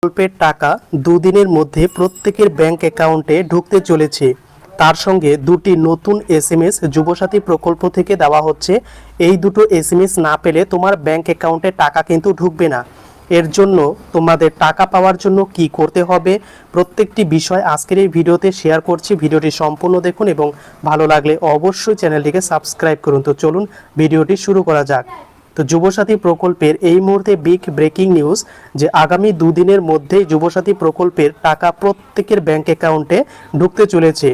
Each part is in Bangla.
প্রকল্পের টাকা দুদিনের মধ্যে প্রত্যেকের ব্যাংক অ্যাকাউন্টে ঢুকতে চলেছে। তার সঙ্গে দুটি নতুন এসএমএস যুবসাথী প্রকল্প থেকে দেওয়া হচ্ছে। এই দুটো এসএমএস না পেলে তোমার ব্যাংক অ্যাকাউন্টে টাকা কিন্তু ঢুকবে না। এর জন্য তোমাদের টাকা পাওয়ার জন্য কি করতে হবে প্রত্যেকটি বিষয় আজকের এই ভিডিওতে শেয়ার করছি। ভিডিওটি সম্পূর্ণ দেখুন এবং ভালো লাগলে অবশ্যই চ্যানেলটিকে সাবস্ক্রাইব করুন। তো চলুন ভিডিওটি শুরু করা যাক। তো যুবসাথী প্রকল্পের এই মুহূর্তে বিগ ব্রেকিং নিউজ যে আগামী দুদিনের মধ্যেই যুবসাথী প্রকল্পের টাকা প্রত্যেকের ব্যাংক অ্যাকাউন্টে ঢুকতে চলেছে।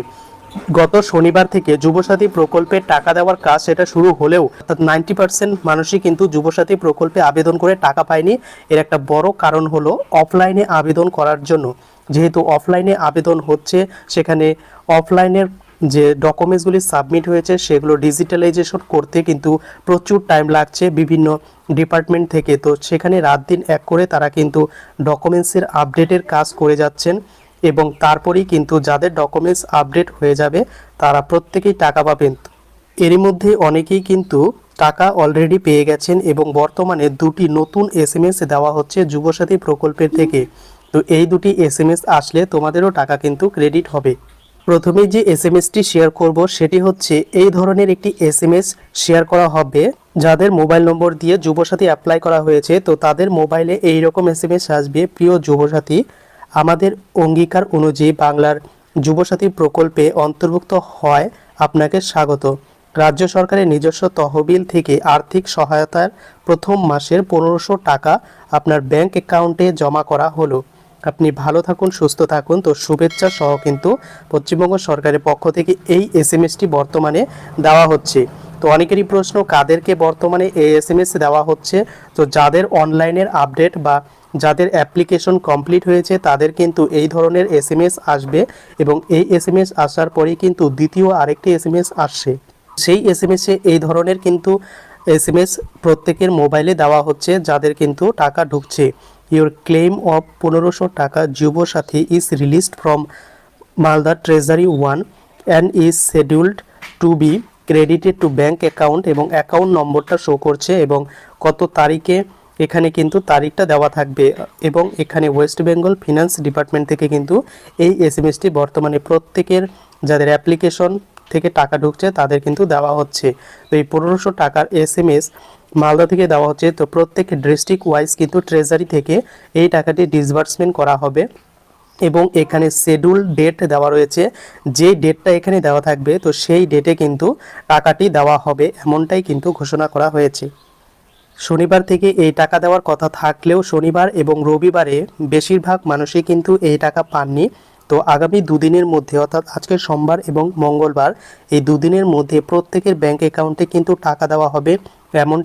গত শনিবার থেকে যুবসাথী প্রকল্পের টাকা দেওয়ার কাজ সেটা শুরু হলেও অর্থাৎ 90% মানুষই কিন্তু যুবসাথী প্রকল্পে আবেদন করে টাকা পায়নি। এর একটা বড় কারণ হলো অফলাইনে আবেদন করার জন্য। যেহেতু অফলাইনে আবেদন হচ্ছে, সেখানে অফলাইনের যে ডকুমেন্টসগুলি সাবমিট হয়েছে সেগুলো ডিজিটালাইজেশন করতে কিন্তু প্রচুর টাইম লাগছে বিভিন্ন ডিপার্টমেন্ট থেকে। তো সেখানে রাত দিন এক করে তারা কিন্তু ডকুমেন্টসের আপডেটের কাজ করে যাচ্ছেন এবং তারপরেই কিন্তু যাদের ডকুমেন্টস আপডেট হয়ে যাবে তারা প্রত্যেকেই টাকা পাবেন। এরই মধ্যে অনেকেই কিন্তু টাকা অলরেডি পেয়ে গেছেন এবং বর্তমানে দুটি নতুন এসএমএস দেওয়া হচ্ছে যুবসাথী প্রকল্পের থেকে। তো এই দুটি এসএমএস আসলে তোমাদেরও টাকা কিন্তু ক্রেডিট হবে। প্রথমে যে এসএমএসটি শেয়ার করব সেটি হচ্ছে এই ধরনের একটি এসএমএস শেয়ার করা হবে যাদের মোবাইল নম্বর দিয়ে যুবসাথী অ্যাপ্লাই করা হয়েছে। তো তাদের মোবাইলে এই রকম এসএমএস আসবে, প্রিয় যুবসাথী, আমাদের অঙ্গীকার অনুযায়ী বাংলার যুবসাথী প্রকল্পে অন্তর্ভুক্ত হয় আপনাকে স্বাগত। রাজ্য সরকারের নিজস্ব তহবিল থেকে আর্থিক সহায়তার প্রথম মাসের 1500 টাকা আপনার ব্যাংক অ্যাকাউন্টে জমা করা হলো। আপনি ভালো থাকুন, সুস্থ থাকুন। তো শুভেচ্ছা সহ কিন্তু পশ্চিমবঙ্গ সরকারের পক্ষ থেকে এই এসএমএসটি বর্তমানে দেওয়া হচ্ছে। তো অনেকেরই প্রশ্ন, কাদেরকে বর্তমানে এই এসএমএস দেওয়া হচ্ছে? তো যাদের অনলাইনের আপডেট বা যাদের অ্যাপ্লিকেশন কমপ্লিট হয়েছে তাদের কিন্তু এই ধরনের এসএমএস আসবে এবং এই এসএমএস আসার পরেই কিন্তু দ্বিতীয় আরেকটি এসএমএস আসছে। সেই এসএমএসে এই ধরনের কিন্তু এসএমএস প্রত্যেকের মোবাইলে দেওয়া হচ্ছে যাদের কিন্তু টাকা ঢুকছে। ইউর ক্লেম অফ 1500 টাকা Yubasathi is released from Malda treasury 1 and is scheduled to be credited to bank account এবং অ্যাকাউন্ট নম্বরটা শো করছে এবং কত তারিখে এখানে কিন্তু তারিখটা দেওয়া থাকবে এবং এখানে ওয়েস্ট বেঙ্গল ফিনান্স ডিপার্টমেন্ট থেকে কিন্তু এই এসএমএসটি বর্তমানে প্রত্যেকের যাদের অ্যাপ্লিকেশন থেকে টাকা ঢুকছে তাদের কিন্তু দেওয়া হচ্ছে। তো এই 1500 টাকার এসএমএস মালদা থেকে দেওয়া হচ্ছে। তো প্রত্যেক ডিস্ট্রিক্ট ওয়াইজ কিন্তু ট্রেজারি থেকে এই টাকাটি ডিসবার্সমেন্ট করা হবে এবং এখানে শিডিউল ডেট দেওয়া রয়েছে। যে ডেটটা এখানে দেওয়া থাকবে তো সেই ডেটে কিন্তু টাকাটি দেওয়া হবে, এমনটাই কিন্তু ঘোষণা করা হয়েছে। শনিবার থেকে এই টাকা দেওয়ার কথা থাকলেও শনিবার এবং রবিবারে বেশিরভাগ মানুষই কিন্তু এই টাকা পাননি। তো আগামী দুদিনের মধ্যে অর্থাৎ আজকে সোমবার এবং মঙ্গলবার এই দুদিনের মধ্যে প্রত্যেকের ব্যাংক অ্যাকাউন্টে কিন্তু টাকা দেওয়া হবে এমন